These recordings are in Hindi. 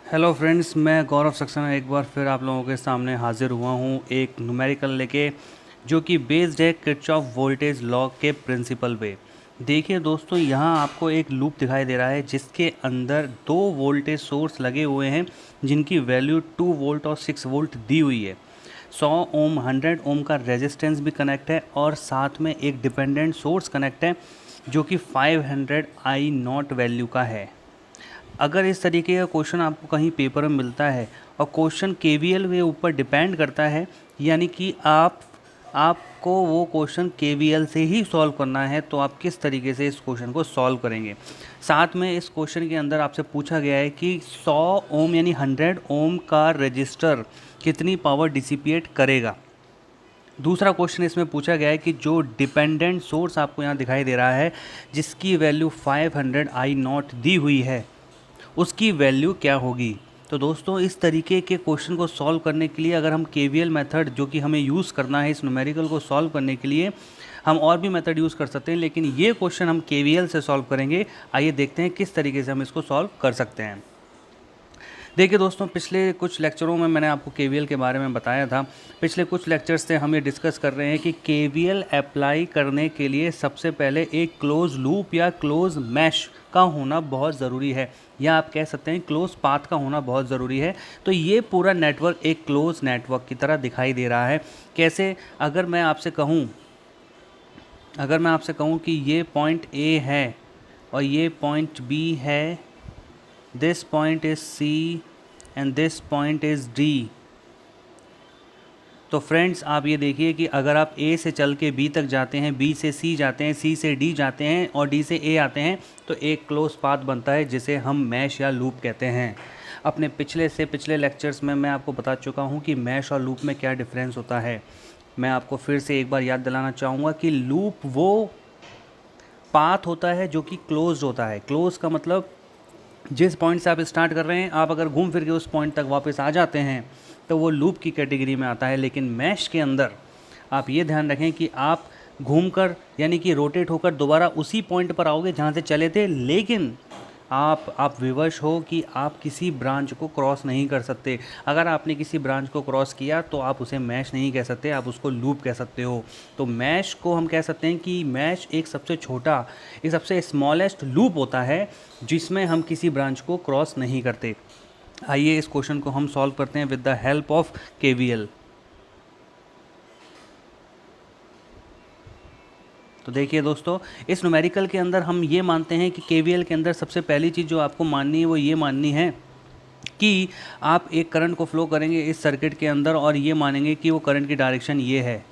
हेलो फ्रेंड्स, मैं गौरव सक्सेना एक बार फिर आप लोगों के सामने हाजिर हुआ हूँ एक न्यूमेरिकल लेके, जो कि बेस्ड है किरचॉफ वोल्टेज लॉ के प्रिंसिपल पे। देखिए दोस्तों, यहाँ आपको एक लूप दिखाई दे रहा है जिसके अंदर दो वोल्टेज सोर्स लगे हुए हैं जिनकी वैल्यू 2 वोल्ट और 6 वोल्ट दी हुई है। 100 ओम 100 ओम का रेजिस्टेंस भी कनेक्ट है और साथ में एक डिपेंडेंट सोर्स कनेक्ट है जो कि 500 आई नॉट वैल्यू का है। अगर इस तरीके का क्वेश्चन आपको कहीं पेपर में मिलता है और क्वेश्चन केवीएल के ऊपर डिपेंड करता है, यानी कि आपको वो क्वेश्चन केवीएल से ही सॉल्व करना है, तो आप किस तरीके से इस क्वेश्चन को सॉल्व करेंगे। साथ में इस क्वेश्चन के अंदर आपसे पूछा गया है कि 100 ओम यानी 100 ओम का रजिस्टर कितनी पावर डिसिपिएट करेगा। दूसरा क्वेश्चन इसमें पूछा गया है कि जो डिपेंडेंट सोर्स आपको यहाँ दिखाई दे रहा है जिसकी वैल्यू 500 आई नॉट दी हुई है, उसकी वैल्यू क्या होगी। तो दोस्तों, इस तरीके के क्वेश्चन को सॉल्व करने के लिए अगर हम केवीएल मेथड जो कि हमें यूज़ करना है इस न्यूमेरिकल को सॉल्व करने के लिए, हम और भी मेथड यूज़ कर सकते हैं, लेकिन ये क्वेश्चन हम केवीएल से सॉल्व करेंगे। आइए देखते हैं किस तरीके से हम इसको सॉल्व कर सकते हैं। देखिए दोस्तों, पिछले कुछ लेक्चरों में मैंने आपको केवीएल के बारे में बताया था। पिछले कुछ लेक्चर्स से हम ये डिस्कस कर रहे हैं कि केवीएल अप्लाई करने के लिए सबसे पहले एक क्लोज लूप या क्लोज मैश का होना बहुत ज़रूरी है, या आप कह सकते हैं क्लोज पाथ का होना बहुत ज़रूरी है। तो ये पूरा नेटवर्क एक क्लोज नेटवर्क की तरह दिखाई दे रहा है। कैसे? अगर मैं आपसे कहूँ कि ये पॉइंट ए है और ये पॉइंट बी है, this point is C and this point is D. तो फ्रेंड्स, आप ये देखिए कि अगर आप ए से चल के बी तक जाते हैं, बी से सी जाते हैं, सी से डी जाते हैं और डी से ए आते हैं, तो एक क्लोज पाथ बनता है जिसे हम मैश या लूप कहते हैं। अपने पिछले लेक्चर्स में मैं आपको बता चुका हूँ कि मैश और लूप में क्या डिफरेंस होता है। मैं आपको फिर से एक बार याद दिलाना चाहूँगा कि लूप वो पाथ होता है जो कि क्लोज्ड होता है। क्लोज का मतलब जिस पॉइंट से आप स्टार्ट कर रहे हैं, आप अगर घूम फिर के उस पॉइंट तक वापस आ जाते हैं तो वो लूप की कैटेगरी में आता है। लेकिन मैश के अंदर आप ये ध्यान रखें कि आप घूमकर यानी कि रोटेट होकर दोबारा उसी पॉइंट पर आओगे जहाँ से चले थे, लेकिन आप विवश हो कि आप किसी ब्रांच को क्रॉस नहीं कर सकते। अगर आपने किसी ब्रांच को क्रॉस किया तो आप उसे मैश नहीं कह सकते, आप उसको लूप कह सकते हो। तो मैश को हम कह सकते हैं कि मैश एक सबसे स्मॉलेस्ट लूप होता है जिसमें हम किसी ब्रांच को क्रॉस नहीं करते। आइए इस क्वेश्चन को हम सॉल्व करते हैं with the help of KVL. तो देखिए दोस्तों, इस न्यूमेरिकल के अंदर हम ये मानते हैं कि केवीएल के अंदर सबसे पहली चीज़ जो आपको माननी है वो ये माननी है कि आप एक करंट को फ्लो करेंगे इस सर्किट के अंदर और ये मानेंगे कि वो करंट की डायरेक्शन ये है।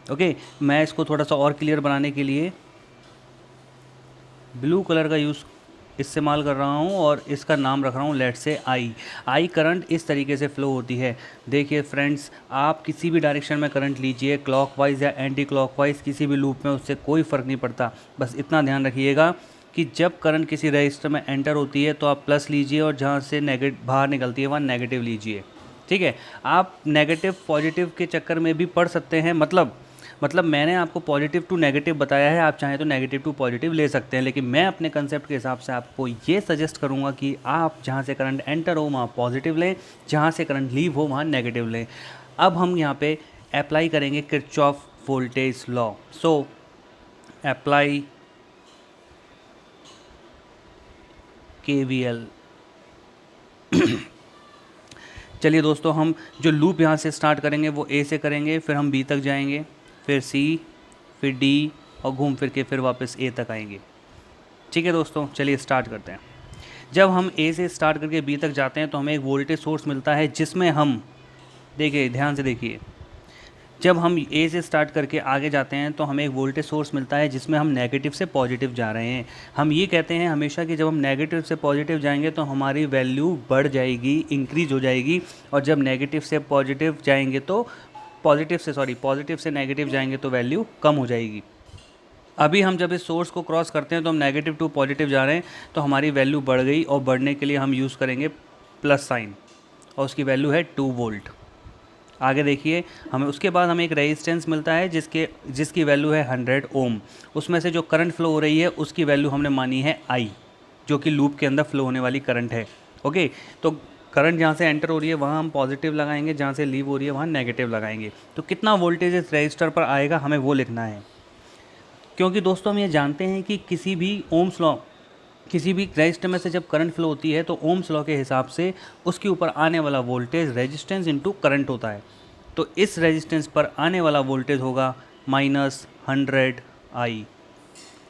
ओके, मैं इसको थोड़ा सा और क्लियर बनाने के लिए ब्लू कलर का यूज़ इस्तेमाल कर रहा हूँ और इसका नाम रख रहा हूँ लेट से आई करंट इस तरीके से फ़्लो होती है। देखिए फ्रेंड्स, आप किसी भी डायरेक्शन में करंट लीजिए, क्लॉकवाइज या एंटी क्लॉकवाइज, किसी भी लूप में उससे कोई फ़र्क नहीं पड़ता। बस इतना ध्यान रखिएगा कि जब करंट किसी रजिस्टर में एंटर होती है तो आप प्लस लीजिए और जहाँ से बाहर निकलती है वहाँ नेगेटिव लीजिए। ठीक है, आप नेगेटिव पॉजिटिव के चक्कर में भी पढ़ सकते हैं। मतलब मैंने आपको पॉजिटिव टू नेगेटिव बताया है, आप चाहें तो नेगेटिव टू पॉजिटिव ले सकते हैं, लेकिन मैं अपने कंसेप्ट के हिसाब से आपको ये सजेस्ट करूँगा कि आप जहाँ से करंट एंटर हो वहाँ पॉजिटिव लें, जहाँ से करंट लीव हो वहाँ नेगेटिव लें। अब हम यहाँ पे अप्लाई करेंगे Kirchhoff voltage law. So apply KVL. चलिए दोस्तों, हम जो लूप यहाँ से स्टार्ट करेंगे वो ए से करेंगे, फिर हम बी तक जाएंगे, फिर सी, फिर डी और घूम फिर के फिर वापस ए तक आएंगे। ठीक है दोस्तों, चलिए स्टार्ट करते हैं। जब हम ए से स्टार्ट करके बी तक जाते हैं तो हमें एक वोल्टेज सोर्स मिलता है जिसमें हम, देखिए ध्यान से देखिए, जब हम ए से स्टार्ट करके आगे जाते हैं तो हमें एक वोल्टेज सोर्स मिलता है जिसमें हम नेगेटिव से पॉजिटिव जा रहे हैं। हम ये कहते हैं हमेशा कि जब हम नेगेटिव से पॉजिटिव जाएंगे तो हमारी वैल्यू बढ़ जाएगी, इंक्रीज हो जाएगी, और जब नेगेटिव से पॉजिटिव जाएंगे तो पॉजिटिव से नेगेटिव जाएंगे तो वैल्यू कम हो जाएगी। अभी हम जब इस सोर्स को क्रॉस करते हैं तो हम नेगेटिव टू पॉजिटिव जा रहे हैं, तो हमारी वैल्यू बढ़ गई और बढ़ने के लिए हम यूज़ करेंगे प्लस साइन और उसकी वैल्यू है 2 वोल्ट। आगे देखिए, उसके बाद हमें एक रेजिस्टेंस मिलता है जिसकी वैल्यू है 100 ओम। उसमें से जो करंट फ्लो हो रही है उसकी वैल्यू हमने मानी है आई, जो कि लूप के अंदर फ्लो होने वाली करंट है। ओके, तो करंट जहाँ से एंटर हो रही है वहाँ हम पॉजिटिव लगाएंगे, जहाँ से लीव हो रही है वहाँ नेगेटिव लगाएंगे। तो कितना वोल्टेज इस रजिस्टर पर आएगा हमें वो लिखना है, क्योंकि दोस्तों हम ये जानते हैं कि किसी भी ओम्स लॉ, किसी भी रजिस्टर में से जब करंट फ्लो होती है तो ओम्स लॉ के हिसाब से उसके ऊपर आने वाला वोल्टेज रेजिस्टेंस इनटू करंट होता है। तो इस रेजिस्टेंस पर आने वाला वोल्टेज होगा -100I।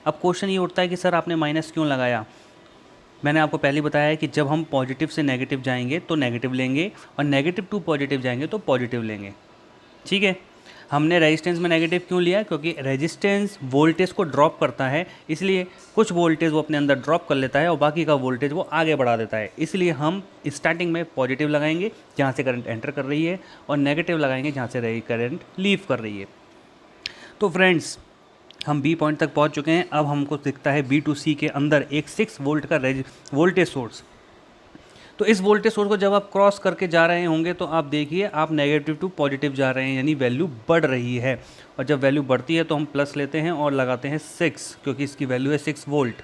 अब क्वेश्चन ये उठता है कि सर आपने माइनस क्यों लगाया। मैंने आपको पहले बताया है कि जब हम पॉजिटिव से नेगेटिव जाएंगे तो नेगेटिव लेंगे, और नेगेटिव टू पॉजिटिव जाएंगे तो पॉजिटिव लेंगे। ठीक है, हमने रेजिस्टेंस में नेगेटिव क्यों लिया, क्योंकि रेजिस्टेंस वोल्टेज को ड्रॉप करता है, इसलिए कुछ वोल्टेज वो अपने अंदर ड्रॉप कर लेता है और बाकी का वोल्टेज वो आगे बढ़ा देता है। इसलिए हम स्टार्टिंग में पॉजिटिव लगाएंगे जहाँ से करंट एंटर कर रही है, और नेगेटिव लगाएंगे जहाँ से करंट लीव कर रही है। तो फ्रेंड्स, हम बी पॉइंट तक पहुंच चुके हैं। अब हमको दिखता है बी टू सी के अंदर एक 6 वोल्ट का वोल्टेज सोर्स। तो इस वोल्टेज सोर्स को जब आप क्रॉस करके जा रहे होंगे तो आप देखिए आप नेगेटिव टू पॉजिटिव जा रहे हैं, यानी वैल्यू बढ़ रही है। और जब वैल्यू बढ़ती है तो हम प्लस लेते हैं और लगाते हैं 6, क्योंकि इसकी वैल्यू है 6 वोल्ट।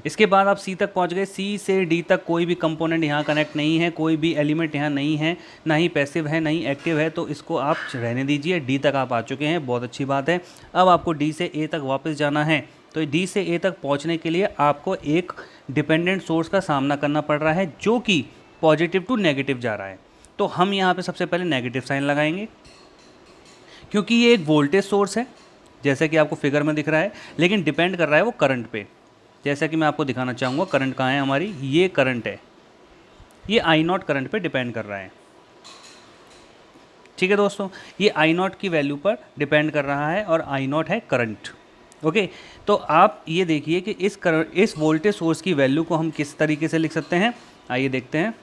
इसके बाद आप सी तक पहुंच गए। सी से डी तक कोई भी कंपोनेंट यहाँ कनेक्ट नहीं है, कोई भी एलिमेंट यहाँ नहीं है, ना ही पैसिव है ना ही एक्टिव है, तो इसको आप रहने दीजिए। डी तक आप आ चुके हैं, बहुत अच्छी बात है। अब आपको डी से ए तक वापस जाना है। तो डी से ए तक पहुँचने के लिए आपको एक डिपेंडेंट सोर्स का सामना करना पड़ रहा है जो कि पॉजिटिव टू नेगेटिव जा रहा है। तो हम यहाँ पर सबसे पहले नेगेटिव साइन लगाएंगे, क्योंकि ये एक वोल्टेज सोर्स है जैसे कि आपको फिगर में दिख रहा है, लेकिन डिपेंड कर रहा है वो करंट पे। जैसा कि मैं आपको दिखाना चाहूँगा, करंट कहाँ है हमारी, ये करंट है, ये I0 करंट पे डिपेंड कर रहा है। ठीक है दोस्तों, ये I0 की वैल्यू पर डिपेंड कर रहा है और I0 है करंट। ओके, तो आप ये देखिए कि इस वोल्टेज सोर्स की वैल्यू को हम किस तरीके से लिख सकते हैं, आइए देखते हैं।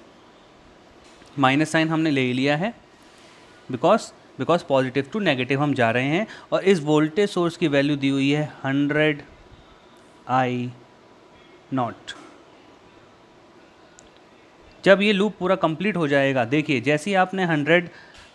माइनस साइन हमने ले लिया है बिकॉज पॉजिटिव टू नेगेटिव हम जा रहे हैं, और इस वोल्टेज सोर्स की वैल्यू दी हुई है 100I0। जब ये लूप पूरा कंप्लीट हो जाएगा, देखिए जैसे ही आपने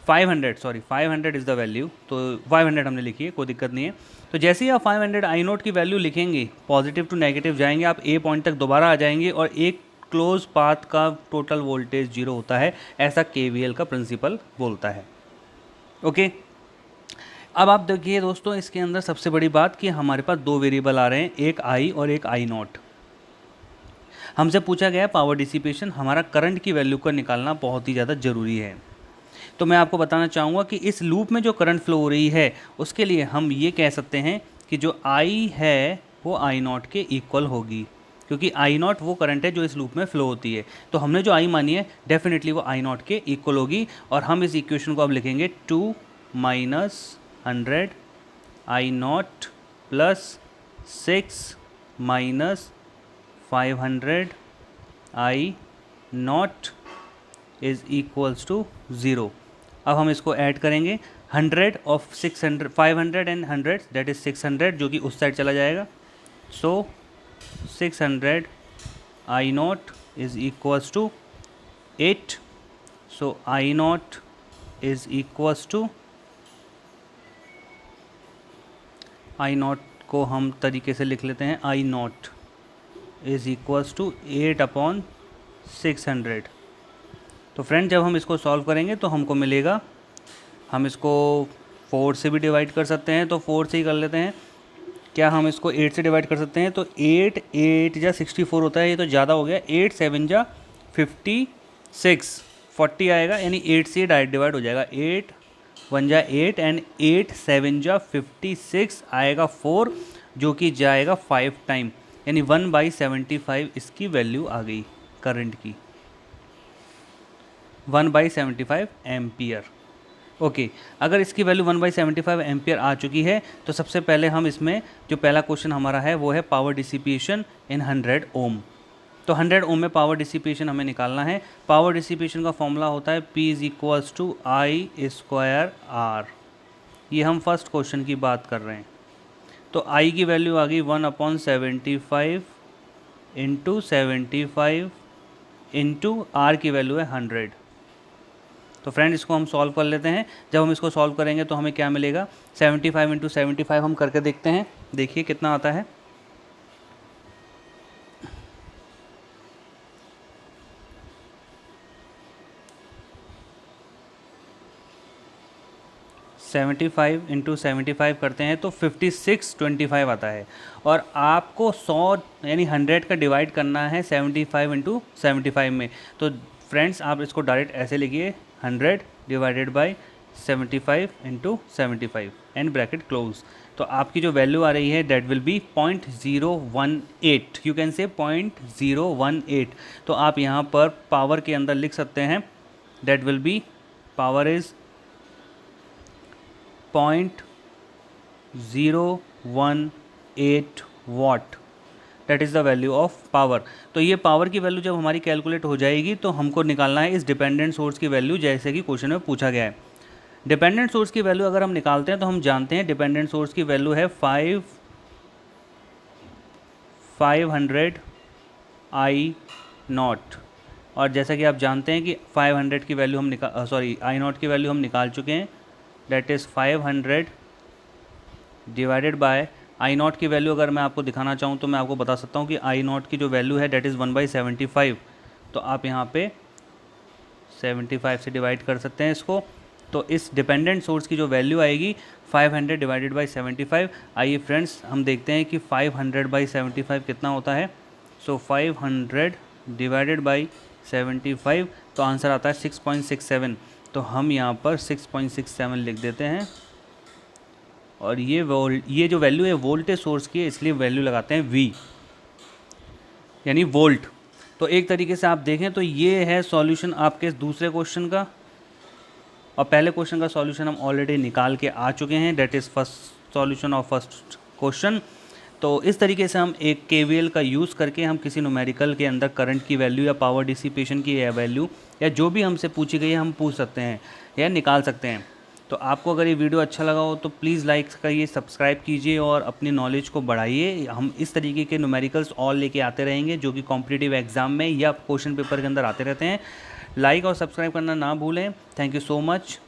500 इज़ द वैल्यू, तो 500 हमने लिखी है, कोई दिक्कत नहीं है। तो जैसे ही आप 500 I0 की वैल्यू लिखेंगे, पॉजिटिव टू नेगेटिव जाएंगे, आप ए पॉइंट तक दोबारा आ जाएंगे, और एक क्लोज पाथ का टोटल वोल्टेज 0 होता है, ऐसा KVL का प्रिंसिपल बोलता है। ओके, अब आप देखिए दोस्तों, इसके अंदर सबसे बड़ी बात कि हमारे पास दो वेरिएबल आ रहे हैं, एक I और एक I0। हमसे पूछा गया पावर डिसिपेशन, हमारा करंट की वैल्यू का निकालना बहुत ही ज़्यादा ज़रूरी है। तो मैं आपको बताना चाहूँगा कि इस लूप में जो करंट फ्लो हो रही है उसके लिए हम ये कह सकते हैं कि जो I है वो I0 के इक्वल होगी, क्योंकि I0 वो करंट है जो इस लूप में फ़्लो होती है। तो हमने जो I मानी है डेफिनेटली वो I0 के इक्वल होगी, और हम इस इक्वेशन को अब लिखेंगे 2 - 100 I0 plus 6 - 500 I0 is equals to 0। अब हम इसको ऐड करेंगे, 100 ऑफ 600, 500 एंड 100 दैट इज़ 600, जो कि उस साइड चला जाएगा। So 600 I0 is equals to 8। So I0 is equals to, I0 को हम तरीके से लिख लेते हैं, I0 इज़ इक्वल्स टू 8/600। तो फ्रेंड, जब हम इसको सॉल्व करेंगे तो हमको मिलेगा, हम इसको 4 से भी डिवाइड कर सकते हैं, तो 4 से ही कर लेते हैं। क्या हम इसको 8 से डिवाइड कर सकते हैं, तो 8 8 जा 64 होता है, ये तो ज़्यादा हो गया। 8 7 जा 56, 40 आएगा, यानी 8 से डायरेक्ट डिवाइड हो जाएगा। 8 1 जा 8 एंड 8 7 जा 56 आएगा 4, जो कि जाएगा 5 टाइम, यानी 1/75 इसकी वैल्यू आ गई करंट की, 1/75 एम्पियर। ओके, अगर इसकी वैल्यू 1/75 एम्पियर आ चुकी है तो सबसे पहले हम इसमें जो पहला क्वेश्चन हमारा है वो है पावर डिसिपेशन इन 100 ओम। तो 100 ओम में पावर डिसिपेशन हमें निकालना है। पावर डिसिपेशन का फॉर्मूला होता है P = I²R। ये हम फर्स्ट क्वेश्चन की बात कर रहे हैं। तो I की वैल्यू आ गई 1/75 इंटू 75 इंटू R की वैल्यू है 100। तो फ्रेंड, इसको हम सॉल्व कर लेते हैं। जब हम इसको सॉल्व करेंगे तो हमें क्या मिलेगा, 75 इंटू 75 हम करके देखते हैं, देखिए कितना आता है। 75 इंटू 75 करते हैं तो 5625 आता है। और आपको 100 यानी 100 का डिवाइड करना है 75 इंटू 75 में। तो फ्रेंड्स आप इसको डायरेक्ट ऐसे लिखिए 100 divided by 75 into 75 and bracket close. तो आपकी जो वैल्यू आ रही है that will B 0.018, you can say 0.018। तो आप यहाँ पर पावर के अंदर लिख सकते हैं that will be power is 0.018 watt, that is the value of power. तो ये पावर की वैल्यू जब हमारी कैलकुलेट हो जाएगी तो हमको निकालना है इस डिपेंडेंट सोर्स की वैल्यू, जैसे कि क्वेश्चन में पूछा गया है। डिपेंडेंट सोर्स की वैल्यू अगर हम निकालते हैं तो हम जानते हैं डिपेंडेंट सोर्स की वैल्यू है 500 आई नॉट। और जैसा कि आप जानते हैं कि 500 की वैल्यू हम आई नॉट की वैल्यू हम निकाल चुके हैं, that is 500 divided by I not की वैल्यू अगर मैं आपको दिखाना चाहूँ तो मैं आपको बता सकता हूँ कि आई नॉट की जो वैल्यू है दैट इज़ 1/75। तो आप यहाँ पे 75 से डिवाइड कर सकते हैं इसको। तो इस डिपेंडेंट सोर्स की जो वैल्यू आएगी 500 डिवाइडेड बाई 75। आइए फ्रेंड्स हम देखते हैं कि 500/75 कितना होता है। सो 500 डिवाइडेड बाई 75, तो आंसर आता है 6.67। तो हम यहाँ पर 6.67 लिख देते हैं। और ये जो वैल्यू है वोल्टेज सोर्स की है, इसलिए वैल्यू लगाते हैं V यानी वोल्ट। तो एक तरीके से आप देखें तो ये है सॉल्यूशन आपके दूसरे क्वेश्चन का, और पहले क्वेश्चन का सॉल्यूशन हम ऑलरेडी निकाल के आ चुके हैं, that is first solution of first question. तो इस तरीके से हम एक KVL का यूज़ करके हम किसी न्यूमेरिकल के अंदर करंट की वैल्यू या पावर डिसिपेशन की वैल्यू या जो भी हमसे पूछी गई है हम पूछ सकते हैं या निकाल सकते हैं। तो आपको अगर ये वीडियो अच्छा लगा हो तो प्लीज़ लाइक करिए, सब्सक्राइब कीजिए और अपनी नॉलेज को बढ़ाइए। हम इस तरीके के न्यूमेरिकल्स और लेके आते रहेंगे जो कि कॉम्पिटिटिव एग्जाम में या क्वेश्चन पेपर के अंदर आते रहते हैं। लाइक और सब्सक्राइब करना ना भूलें। Thank you so much.